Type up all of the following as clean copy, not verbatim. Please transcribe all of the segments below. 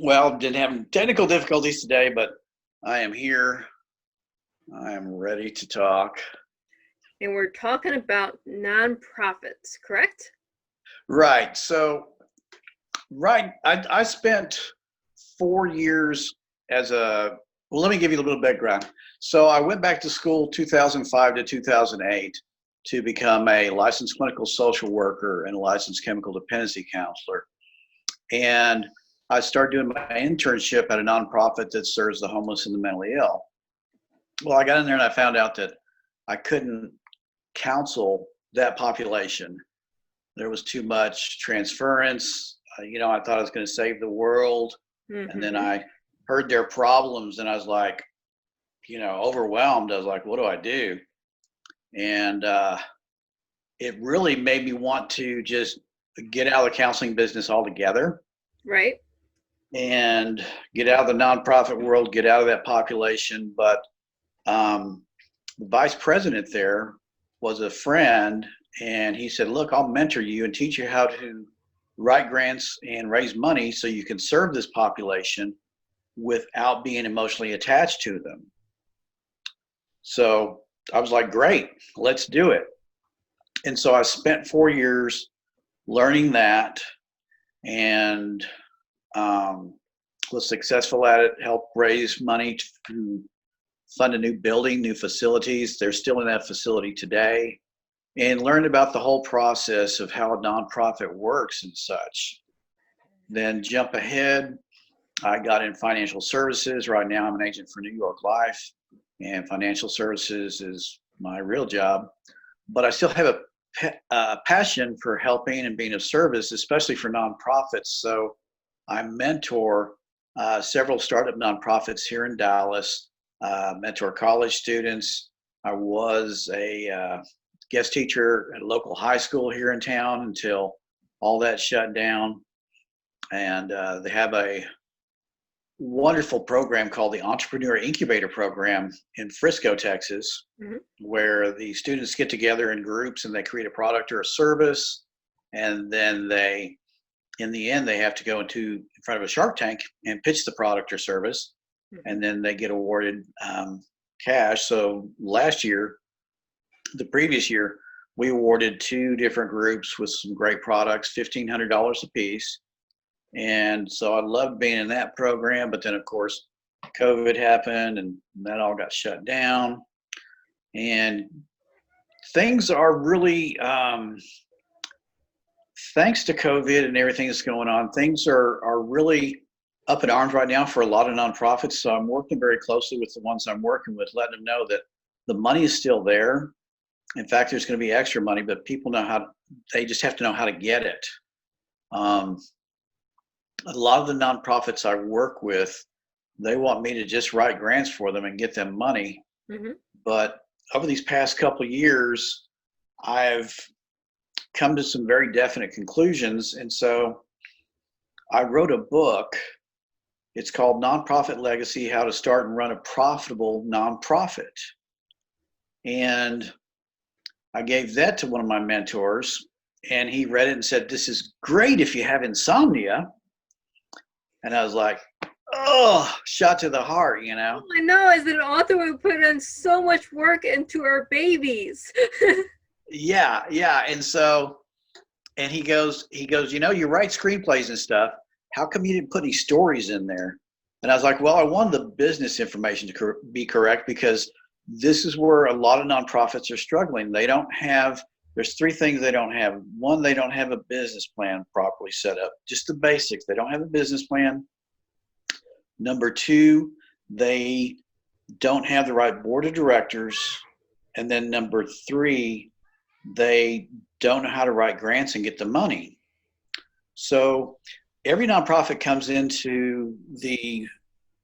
Well, didn't have technical difficulties today, but I am here. I am ready to talk. And we're talking about nonprofits, correct? Right. I spent 4 years as well, let me give you a little background. So I went back to school 2005 to 2008 to become a licensed clinical social worker and a licensed chemical dependency counselor. And I started doing my internship at a nonprofit that serves the homeless and the mentally ill. Well, I got in there and I found out that I couldn't counsel that population. There was too much transference. I thought I was going to save the world. And then Mm-hmm. I heard their problems and I was like, overwhelmed. I was like, what do I do? And it really made me want to just get out of the counseling business altogether Right? and get out of the nonprofit world, get out of that population. But the vice president there was a friend, and he said, look, I'll mentor you and teach you how to write grants and raise money so you can serve this population without being emotionally attached to them. So I was like, great, let's do it. And so I spent 4 years learning that and was successful at it, helped raise money to fund a new building, new facilities. They're still in that facility today, and learned about the whole process of how a nonprofit works and such. Then jump ahead, I got in financial services. Right now, I'm an agent for New York Life, and financial services is my real job. But I still have a passion for helping and being of service, especially for nonprofits. So I mentor several startup nonprofits here in Dallas, mentor college students. I was a guest teacher at a local high school here in town until all that shut down. And they have a wonderful program called the Entrepreneur Incubator Program in Frisco, Texas, Mm-hmm. where the students get together in groups and they create a product or a service. And then in the end, they have to go in front of a Shark Tank and pitch the product or service. Mm-hmm. And then they get awarded cash. So the previous year, we awarded two different groups with some great products, $1,500 a piece. And so I loved being in that program, but then of course COVID happened and that all got shut down. And things are really, thanks to COVID and everything that's going on, things are really up in arms right now for a lot of nonprofits. So I'm working very closely with the ones I'm working with, letting them know that the money is still there. In fact, there's going to be extra money, but people they just have to know how to get it. A lot of the nonprofits I work with, they want me to just write grants for them and get them money. Mm-hmm. But over these past couple of years, I've come to some very definite conclusions. And so I wrote a book. It's called Nonprofit Legacy: How to Start and Run a Profitable Nonprofit. And I gave that to one of my mentors, and he read it and said, this is great if you have insomnia. And I was like, oh, shot to the heart, I know, as an author, we put in so much work into our babies. Yeah. And he goes, you write screenplays and stuff. How come you didn't put any stories in there? And I was like, well, I wanted the business information to be correct, because this is where a lot of nonprofits are struggling. There's three things they don't have. One, they don't have a business plan properly set up, just the basics. They don't have a business plan. Number two, they don't have the right board of directors. And then number three, they don't know how to write grants and get the money. So every nonprofit comes into the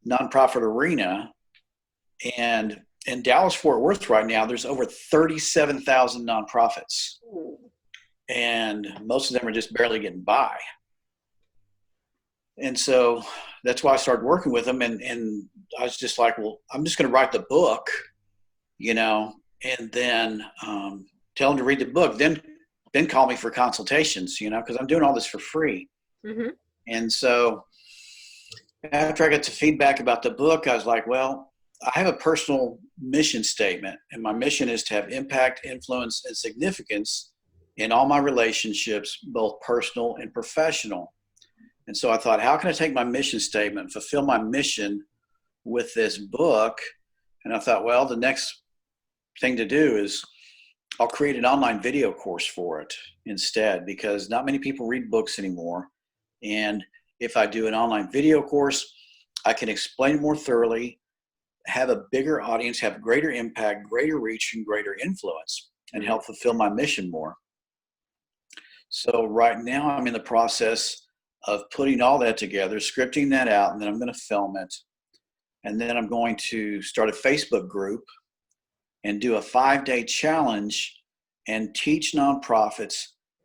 nonprofit arena, and in Dallas-Fort Worth right now, there's over 37,000 nonprofits, and most of them are just barely getting by. And so that's why I started working with them, and I was just like, well, I'm just going to write the book, and then tell them to read the book, then call me for consultations, because I'm doing all this for free. Mm-hmm. And so after I got the feedback about the book, I was like, well, I have a personal mission statement, and my mission is to have impact, influence, and significance in all my relationships, both personal and professional. And so I thought, how can I take my mission statement, fulfill my mission with this book? And I thought, well, the next thing to do is I'll create an online video course for it instead, because not many people read books anymore. And if I do an online video course, I can explain more thoroughly, have a bigger audience, have greater impact, greater reach, and greater influence, and help fulfill my mission more. So right now I'm in the process of putting all that together, scripting that out, and then I'm going to film it. And then I'm going to start a Facebook group and do a 5-day challenge and teach nonprofits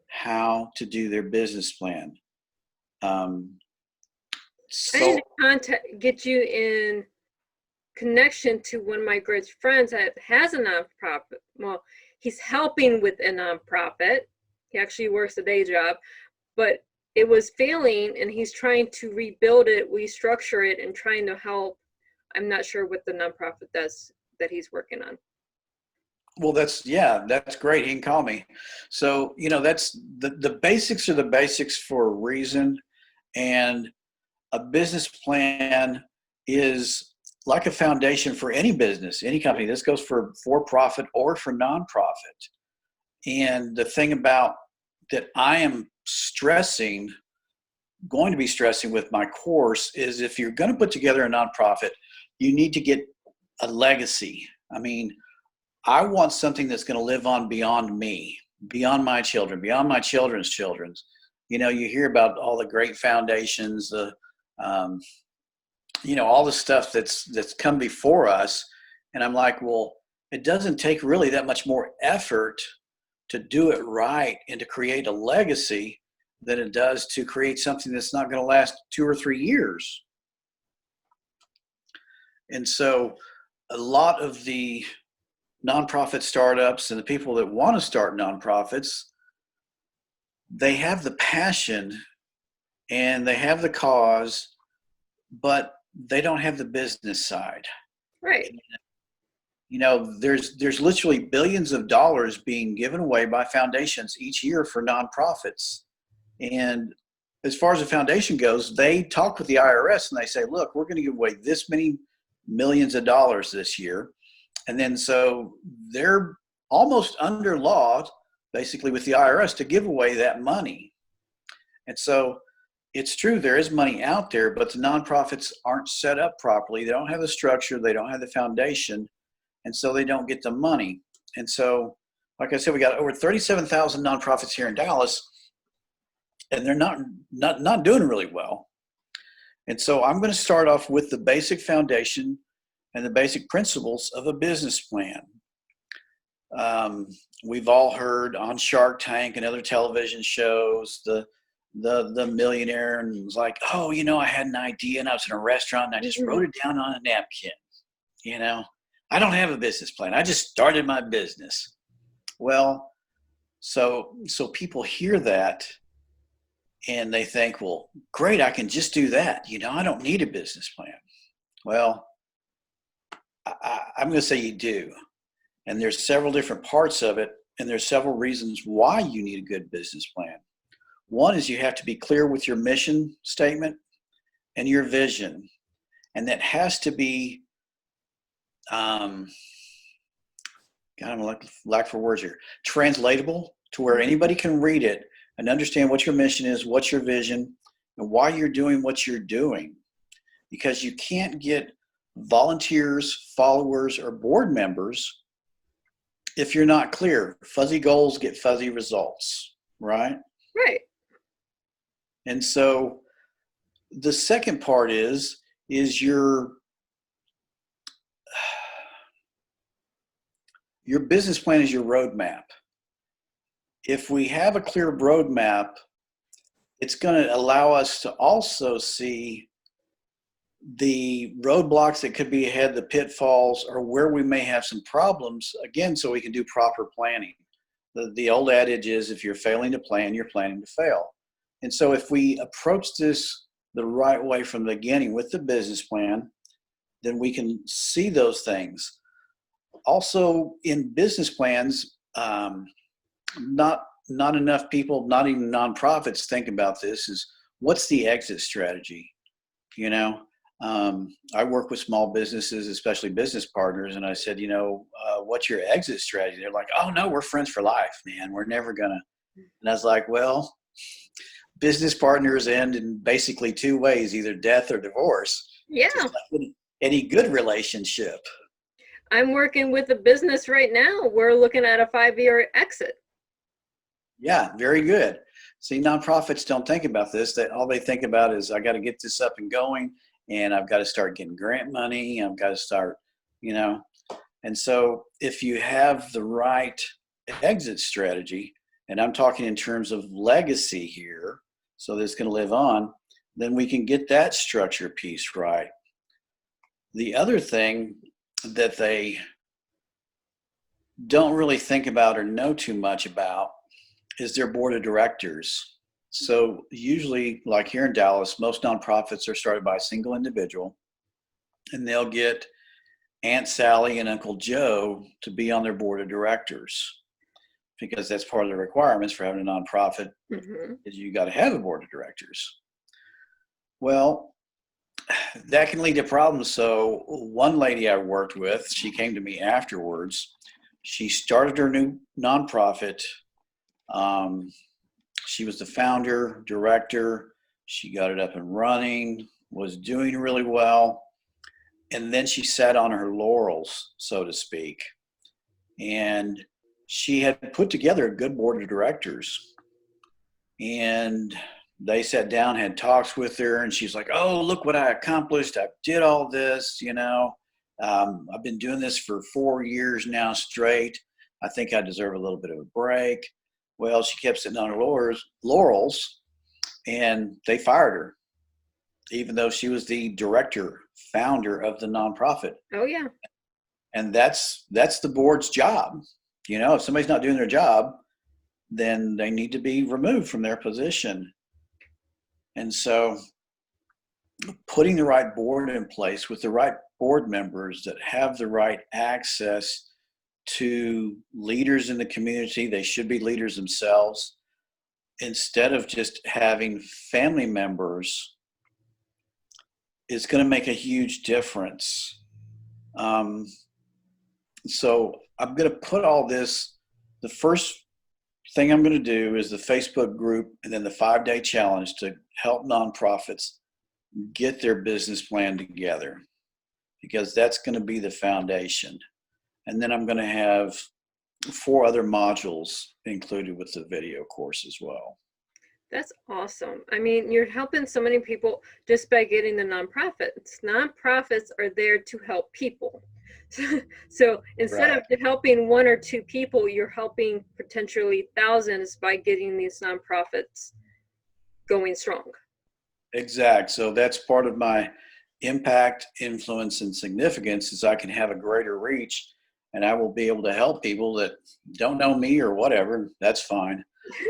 how to do their business plan. I need to get you in connection to one of my good friends that has a nonprofit. Well, he's helping with a nonprofit. He actually works a day job, but it was failing, and he's trying to rebuild it, restructure it, and trying to help. I'm not sure what the nonprofit does that he's working on. Well, that's great. He can call me. So, that's the basics are the basics for a reason. And a business plan is like a foundation for any business, any company. This goes for profit or for nonprofit. And the thing about that I am going to be stressing with my course is, if you're going to put together a nonprofit, you need to get a legacy. I mean, I want something that's going to live on beyond me, beyond my children, beyond my children's children. You hear about all the great foundations, all the stuff that's come before us. And I'm like, well, it doesn't take really that much more effort to do it right and to create a legacy than it does to create something that's not going to last 2 or 3 years. And so a lot of the nonprofit startups and the people that want to start nonprofits, they have the passion and they have the cause, but they don't have the business side. Right. There's literally billions of dollars being given away by foundations each year for nonprofits. And as far as the foundation goes, they talk with the IRS and they say, look, we're going to give away this many millions of dollars this year. And then so they're almost under law, basically, with the IRS to give away that money. And so it's true, there is money out there, but the nonprofits aren't set up properly. They don't have the structure. They don't have the foundation. And so they don't get the money. And so, like I said, we got over 37,000 nonprofits here in Dallas, and they're not doing really well. And so I'm going to start off with the basic foundation and the basic principles of a business plan. We've all heard on Shark Tank and other television shows, the millionaire, and was like, oh, I had an idea and I was in a restaurant and I just wrote it down on a napkin. I don't have a business plan. I just started my business. Well, so people hear that and they think, well, great, I can just do that. I don't need a business plan. Well, I'm going to say you do. And there's several different parts of it, and there's several reasons why you need a good business plan. One is you have to be clear with your mission statement and your vision. And that has to be, God, I'm lack for words here, translatable to where anybody can read it and understand what your mission is, what's your vision, and why you're doing what you're doing. Because you can't get volunteers, followers, or board members if you're not clear. Fuzzy goals get fuzzy results, right? Right. And so the second part is your business plan is your roadmap. If we have a clear roadmap, it's going to allow us to also see the roadblocks that could be ahead, the pitfalls, or where we may have some problems, again, so we can do proper planning. The old adage is, if you're failing to plan, you're planning to fail. And so if we approach this the right way from the beginning with the business plan, then we can see those things. Also, in business plans, not enough people, not even nonprofits, think about this. Is what's the exit strategy? You know, I work with small businesses, especially business partners, and I said, what's your exit strategy? They're like, oh no, we're friends for life, man. We're never gonna. And I was like, well, business partners end in basically two ways, either death or divorce. Yeah. Just like any good relationship. I'm working with a business right now. We're looking at a 5-year exit. Yeah, very good. See, nonprofits don't think about this. That all they think about is I got to get this up and going, and I've got to start getting grant money. I've got to start, And so if you have the right exit strategy, and I'm talking in terms of legacy here, so that's going to live on, then we can get that structure piece right. The other thing that they don't really think about or know too much about is their board of directors. So usually, like here in Dallas, most nonprofits are started by a single individual, and they'll get Aunt Sally and Uncle Joe to be on their board of directors, because that's part of the requirements for having a nonprofit. Mm-hmm. Is you got to have a board of directors. Well, that can lead to problems. So one lady I worked with, she came to me afterwards. She started her new nonprofit. She was the founder, director. She got it up and running, was doing really well. And then she sat on her laurels, so to speak. And she had put together a good board of directors. And they sat down, had talks with her, and she's like, oh, look what I accomplished. I did all this, I've been doing this for 4 years now straight. I think I deserve a little bit of a break. Well, she kept sitting on her laurels, and they fired her, even though she was the director, founder of the nonprofit. Oh, yeah. And that's the board's job. If somebody's not doing their job, then they need to be removed from their position. And so putting the right board in place with the right board members that have the right access to leaders in the community, they should be leaders themselves, instead of just having family members, is going to make a huge difference. So I'm going to put all this, the first thing I'm going to do is the Facebook group, and then the 5-day challenge to help nonprofits get their business plan together, because that's going to be the foundation. And then I'm going to have 4 other modules included with the video course as well. That's awesome. I mean, you're helping so many people just by getting the nonprofits. Nonprofits are there to help people. So instead Right. of helping 1 or 2 people, you're helping potentially thousands by getting these nonprofits going strong. Exact. So that's part of my impact, influence, and significance, is I can have a greater reach, and I will be able to help people that don't know me or whatever. That's fine.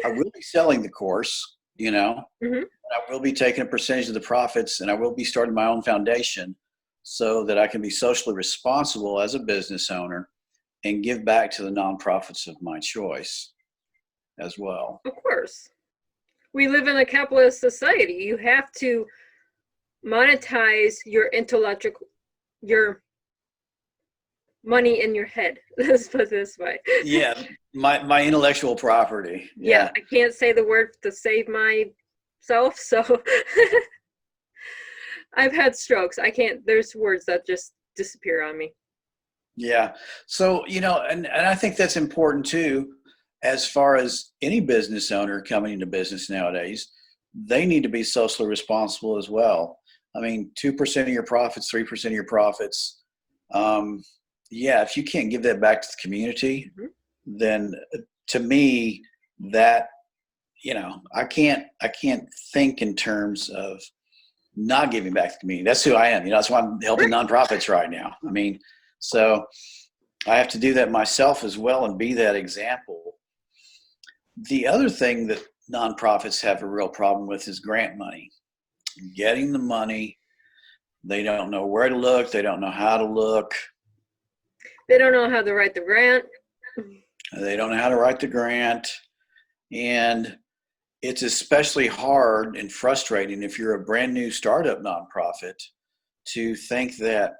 I will be selling the course, Mm-hmm. I will be taking a percentage of the profits, and I will be starting my own foundation so that I can be socially responsible as a business owner and give back to the nonprofits of my choice as well. Of course. We live in a capitalist society. You have to monetize your your money in your head. Let's put it this way. Yeah, my intellectual property. Yeah, I can't say the word to save myself, so I've had strokes. I can't, there's words that just disappear on me. Yeah. So, and I think that's important too, as far as any business owner coming into business nowadays. They need to be socially responsible as well. I mean, 2% of your profits, 3% of your profits. If you can't give that back to the community, Mm-hmm. then to me, that, I can't think in terms of not giving back to the community. That's who I am. That's why I'm helping nonprofits right now. I mean, so I have to do that myself as well and be that example. The other thing that nonprofits have a real problem with is grant money. getting the money. They don't know where to look. They don't know how to look. They don't know how to write the grant. They don't know how to write the grant. And it's especially hard and frustrating if you're a brand new startup nonprofit to think that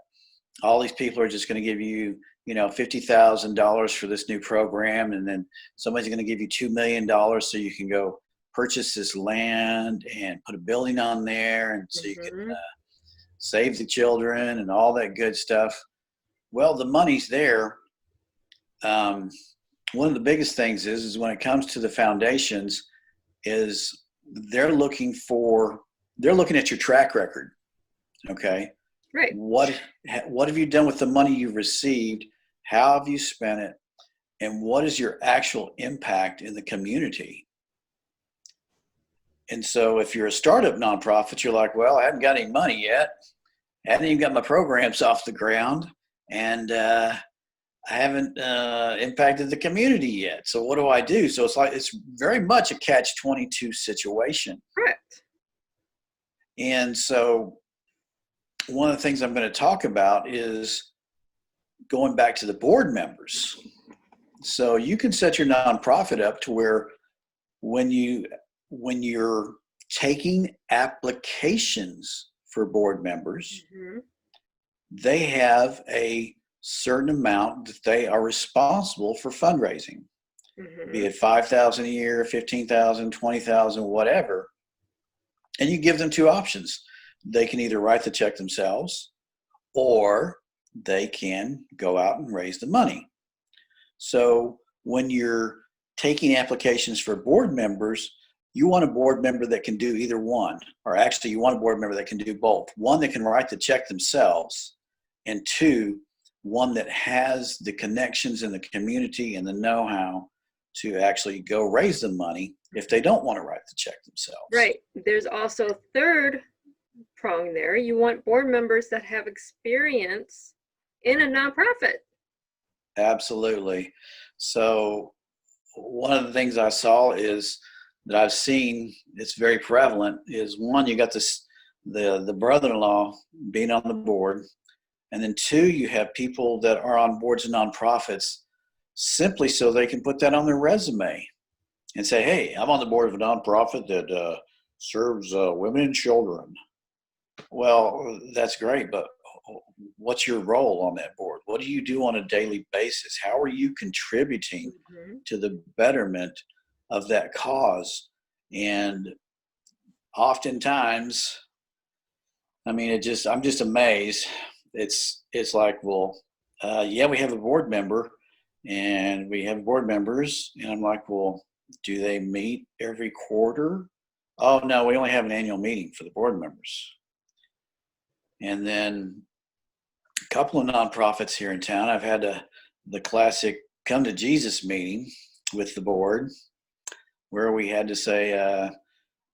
all these people are just going to give you, $50,000 for this new program, and then somebody's going to give you $2 million so you can go purchase this land and put a building on there, and so you can save the children and all that good stuff. Well, the money's there. One of the biggest things is when it comes to the foundations, is they're looking at your track record. Okay. Right. What have you done with the money you've received? How have you spent it? And what is your actual impact in the community? And so if you're a startup nonprofit, you're like, well, I haven't got any money yet. I haven't even got my programs off the ground. And I haven't impacted the community yet. So what do I do? So it's very much a catch-22 situation. Correct. And so one of the things I'm going to talk about is going back to the board members. So you can set your nonprofit up to where when you're taking applications for board members, they have a certain amount that they are responsible for fundraising, be it $5,000 a year, $15,000, $20,000, whatever. And you give them two options. They can either write the check themselves, or they can go out and raise the money. So when you're taking applications for board members, you want a board member that can do either one, or actually you want a board member that can do both. One that can write the check themselves, and two, one that has the connections in the community and the know-how to actually go raise the money if they don't want to write the check themselves. Right. There's also a third prong there. You want board members that have experience in a nonprofit. Absolutely. So one of the things I saw is that I've seen, it's very prevalent, is one, you got the brother-in-law being on the board. And then two, you have people that are on boards of nonprofits simply so they can put that on their resume and say, hey, I'm on the board of a nonprofit that serves women and children. Well, that's great, but what's your role on that board? What do you do on a daily basis? How are you contributing to the betterment of that cause? And oftentimes, I mean, I'm just amazed. It's like, well, yeah, we have a board member and we have board members. And I'm like, well, do they meet every quarter? Oh, no, we only have an annual meeting for the board members. And then a couple of nonprofits here in town, I've had the classic come to Jesus meeting with the board, where we had to say,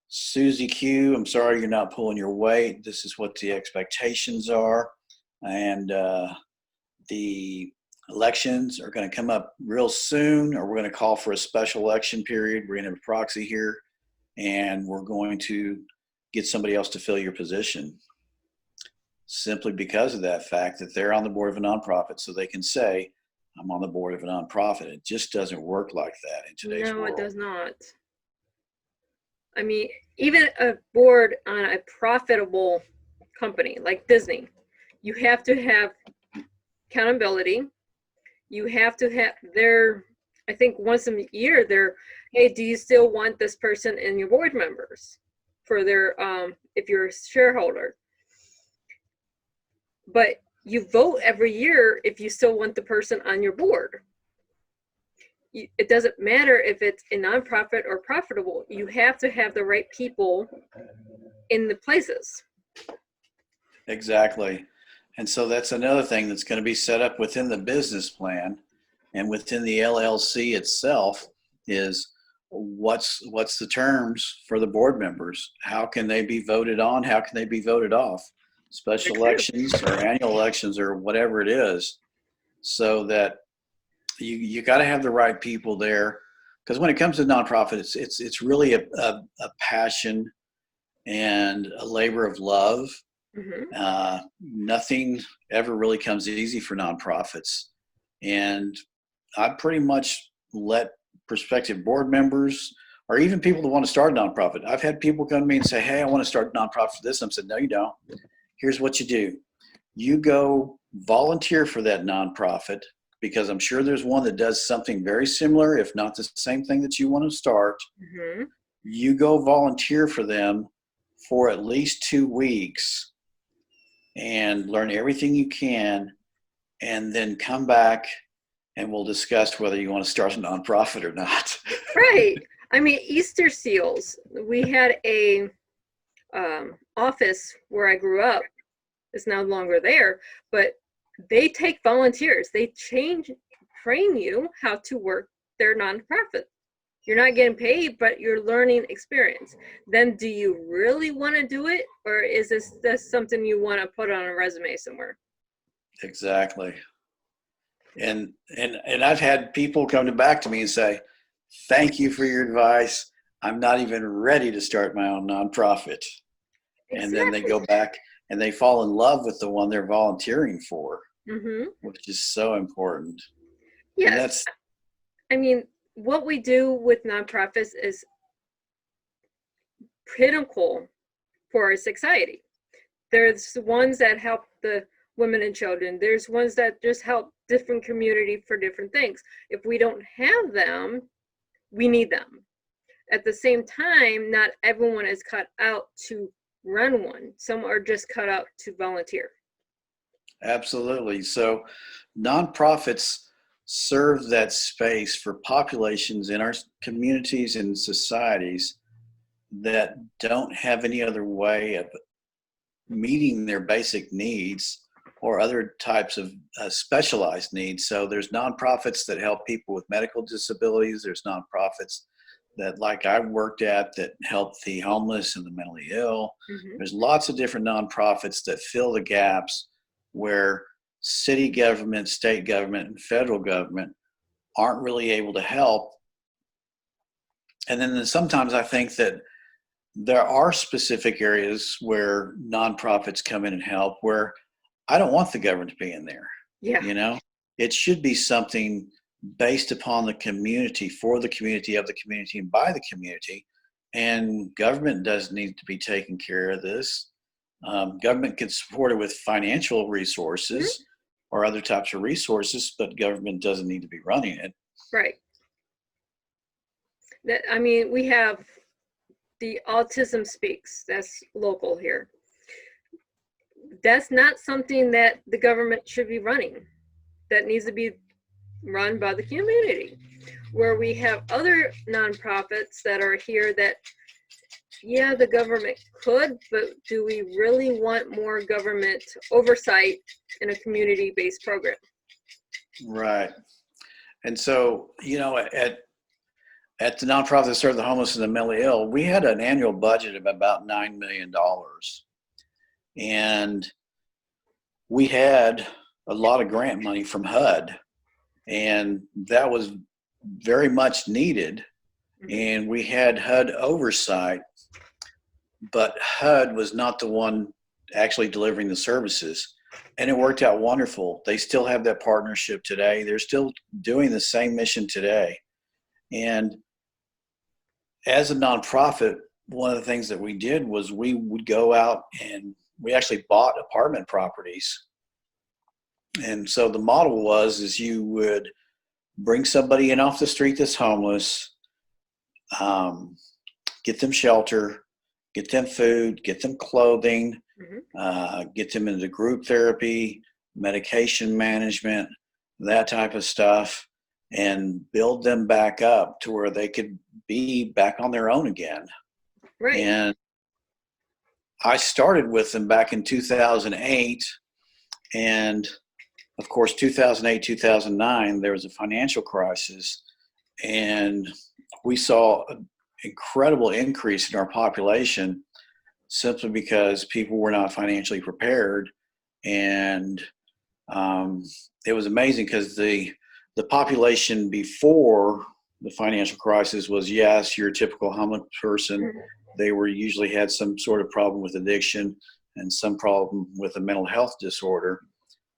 Susie Q, I'm sorry you're not pulling your weight. This is what the expectations are. And the elections are going to come up real soon, or we're going to call for a special election period. We're going to have a proxy here, and we're going to get somebody else to fill your position, simply because of that fact that they're on the board of a nonprofit, so they can say, I'm on the board of a nonprofit. It just doesn't work like that in today's world. No, it does not. I mean, even a board on a profitable company like Disney, you have to have accountability. You have to have I think once a year, hey, do you still want this person in your board members for their, if you're a shareholder? But you vote every year if you still want the person on your board. It doesn't matter if it's a nonprofit or profitable. You have to have the right people in the places. Exactly. And so that's another thing that's going to be set up within the business plan and within the LLC itself is what's the terms for the board members? How can they be voted on? How can they be voted off? Special elections or annual elections or whatever it is, so that you got to have the right people there. Because when it comes to nonprofit, it's really a passion and a labor of love. Mm-hmm. Nothing ever really comes easy for nonprofits. And I pretty much let prospective board members or even people that want to start a nonprofit. I've had people come to me and say, hey, I want to start a nonprofit for this. And I said, no, you don't. Here's what you do. You go volunteer for that nonprofit, because I'm sure there's one that does something very similar, if not the same thing that you want to start. Mm-hmm. You go volunteer for them for at least 2 weeks and learn everything you can, and then come back and we'll discuss whether you want to start a nonprofit or not. Right. I mean, Easter Seals, we had a office where I grew up. It's no longer there, but they take volunteers. They train you how to work their nonprofit. You're not getting paid, but you're learning experience. Then do you really want to do it, or is this something you want to put on a resume somewhere? Exactly. And I've had people come back to me and say, thank you for your advice. I'm not even ready to start my own nonprofit. Exactly. And then they go back and they fall in love with the one they're volunteering for, Mm-hmm. which is so important. Yes. And that's, I mean, what we do with nonprofits is critical for our society. There's ones that help the women and children. There's ones that just help different community for different things. If we don't have them, we need them. At the same time, not everyone is cut out to run one. Some are just cut out to volunteer. absolutely. So nonprofits serve that space for populations in our communities and societies that don't have any other way of meeting their basic needs or other types of specialized needs. So there's nonprofits that help people with medical disabilities. There's nonprofits that, like I worked at, that help the homeless and the mentally ill. Mm-hmm. There's lots of different nonprofits that fill the gaps where city government, state government, and federal government aren't really able to help. And then sometimes I think that there are specific areas where nonprofits come in and help, where I don't want the government to be in there. Yeah. You know, it should be something based upon the community, for the community, of the community, and by the community. And government does need to be taking care of this. Government can support it with financial resources, Mm-hmm. or other types of resources, but government doesn't need to be running it. Right. I mean, we have the Autism Speaks, that's local here. That's not something that the government should be running. That needs to be run by the community. Where we have other nonprofits that are here that, yeah, the government could, but do we really want more government oversight in a community-based program? Right. And so, you know, at the nonprofit that serve the homeless and the mentally ill, we had an annual budget of about $9 million. And we had a lot of grant money from HUD, and that was very much needed. And we had HUD oversight, but HUD was not the one actually delivering the services. And it worked out wonderful. They still have that partnership today. They're still doing the same mission today. And as a nonprofit, one of the things that we did was we would go out and we actually bought apartment properties. And so the model is you would bring somebody in off the street that's homeless, get them shelter, get them food, get them clothing, get them into group therapy, medication management, that type of stuff, and build them back up to where they could be back on their own again. Right. And I started with them back in 2008. And of course, 2008, 2009, there was a financial crisis. And we saw an incredible increase in our population simply because people were not financially prepared. And it was amazing because the population before the financial crisis was, yes, your typical homeless person, they were usually had some sort of problem with addiction and some problem with a mental health disorder.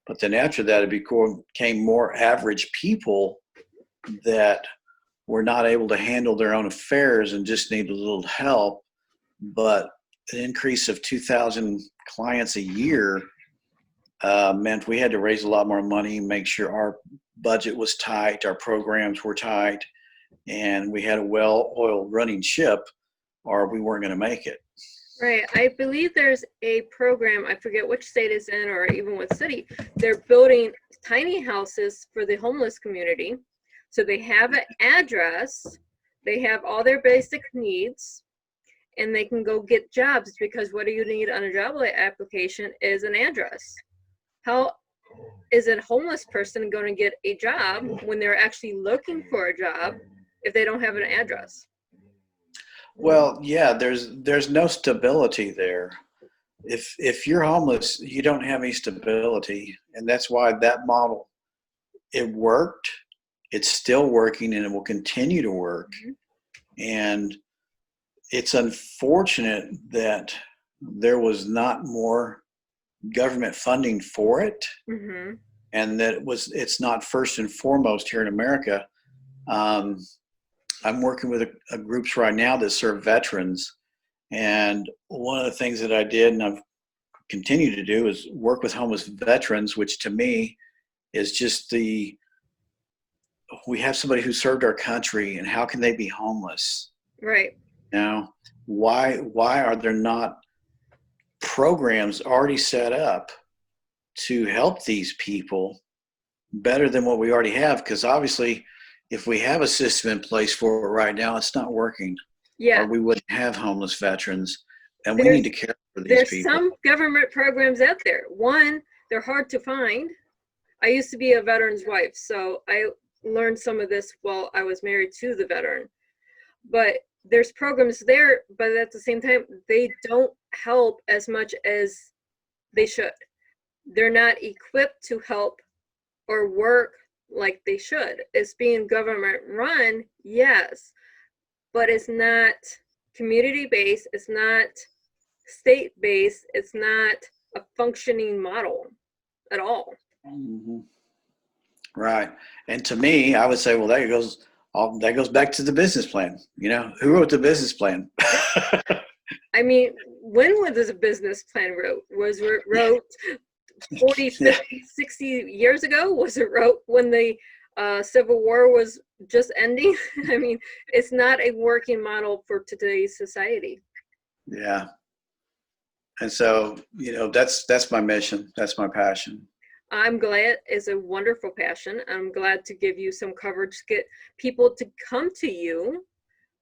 But then after that, it became more average people that were not able to handle their own affairs and just needed a little help. But an increase of 2,000 clients a year meant we had to raise a lot more money, make sure our budget was tight, our programs were tight, and we had a well-oiled running ship, or we weren't going to make it. Right. I believe there's a program, I forget which state it's in or even what city, they're building tiny houses for the homeless community. So they have an address, they have all their basic needs, and they can go get jobs, because what do you need on a job application is an address. How is a homeless person going to get a job when they're actually looking for a job if they don't have an address? Well, yeah, there's no stability there. If you're homeless, you don't have any stability, and that's why that model, it worked, it's still working, and it will continue to work. And it's unfortunate that there was not more government funding for it, and that it's not first and foremost here in America. I'm working with a groups right now that serve veterans, and one of the things that I did and I've continued to do is work with homeless veterans, which to me is just we have somebody who served our country, and how can they be homeless? Right. Now, why are there not programs already set up to help these people better than what we already have? Because obviously, if we have a system in place for it right now, it's not working. Yeah. Or we wouldn't have homeless veterans, and we need to care for these people. There's some government programs out there. One, they're hard to find. I used to be a veteran's wife, so I learned some of this while I was married to the veteran. But there's programs there, but at the same time, they don't help as much as they should. They're not equipped to help or work like they should. It's being government run, yes, but it's not community-based, it's not state-based, it's not a functioning model at all. Right. And to me, I would say, well, that goes back to the business plan. You know, who wrote the business plan? I mean, when was this business plan wrote? Was it wrote 40, 50, 60 years ago? Was it wrote when the Civil War was just ending? I mean, it's not a working model for today's society. Yeah. And so, you know, that's my mission. That's my passion. I'm glad it's a wonderful passion. I'm glad to give you some coverage, get people to come to you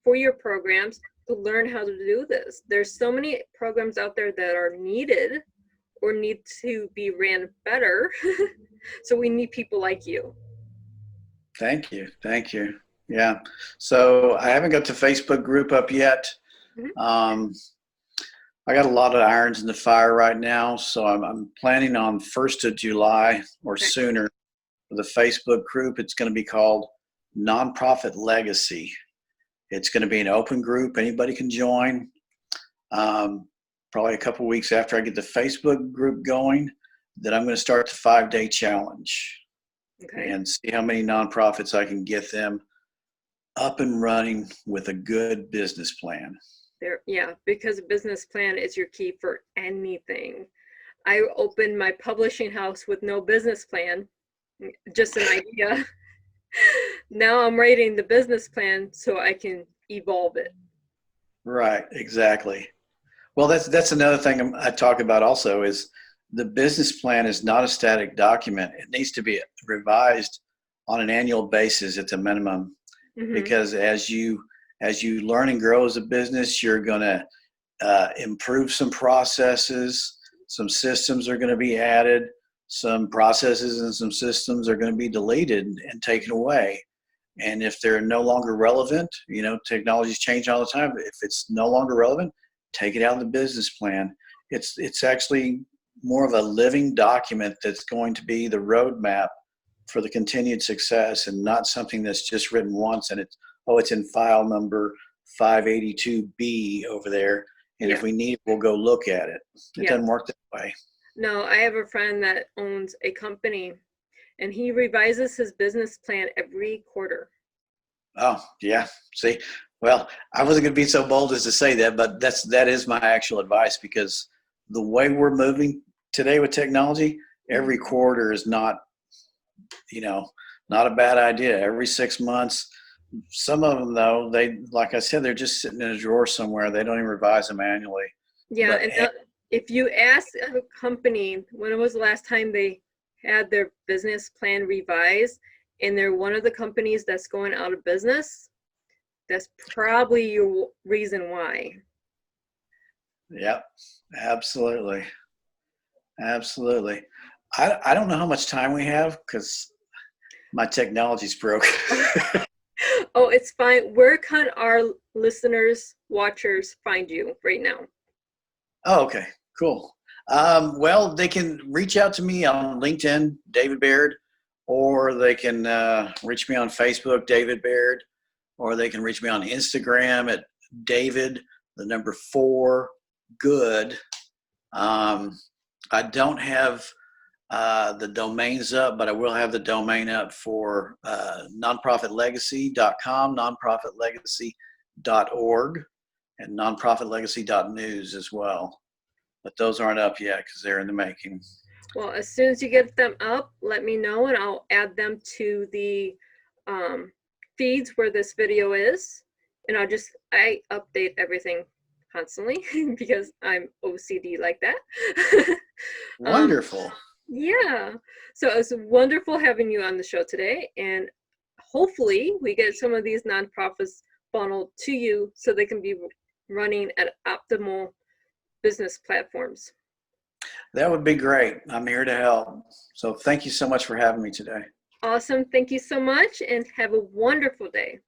for your programs to learn how to do this. There's so many programs out there that are needed or need to be ran better. So we need people like you. Thank you. Thank you. Yeah. So I haven't got the Facebook group up yet. I got a lot of irons in the fire right now. So I'm planning on 1st of July or sooner for the Facebook group. It's going to be called Nonprofit Legacy. It's going to be an open group. Anybody can join. Probably a couple of weeks after I get the Facebook group going, then I'm going to start the 5-day challenge and see how many nonprofits I can get them up and running with a good business plan. Yeah, because a business plan is your key for anything. I opened my publishing house with no business plan, just an idea. Now I'm writing the business plan so I can evolve it. Right, exactly. Well, that's another thing I talk about also is the business plan is not a static document. It needs to be revised on an annual basis at the minimum, because as you learn and grow as a business, you're going to improve some processes, some systems are going to be added, some processes and some systems are going to be deleted and taken away. And if they're no longer relevant, you know, technologies change all the time. If it's no longer relevant, take it out of the business plan. It's actually more of a living document that's going to be the roadmap for the continued success, and not something that's just written once and it's in file number 582B over there. And Yeah. if we need it, we'll go look at it. It Yeah. doesn't work that way. No, I have a friend that owns a company, and he revises his business plan every quarter. Oh, yeah. See, well, I wasn't going to be so bold as to say that, but that is my actual advice, because the way we're moving today with technology, every quarter is not, not a bad idea. Every 6 months. Some of them, though, like I said, they're just sitting in a drawer somewhere. They don't even revise them annually. Yeah, But and if you ask a company when was the last time they had their business plan revised, and they're one of the companies that's going out of business, that's probably your reason why. Yep, absolutely. Absolutely. I don't know how much time we have because my technology's broke. Oh, it's fine. Where can our listeners, watchers find you right now? Oh, okay, cool. Well, they can reach out to me on LinkedIn, David Baird, or they can reach me on Facebook, David Baird, or they can reach me on Instagram at David, the number 4, good. I don't have the domains up, but I will have the domain up for nonprofitlegacy.com, nonprofitlegacy.org, and nonprofitlegacy.news as well. But those aren't up yet because they're in the making. Well, as soon as you get them up, let me know, and I'll add them to the feeds where this video is. And I update everything constantly because I'm OCD like that. Wonderful. Yeah. So it was wonderful having you on the show today. And hopefully we get some of these nonprofits funneled to you so they can be running at optimal business platforms. That would be great. I'm here to help. So thank you so much for having me today. Awesome. Thank you so much and have a wonderful day.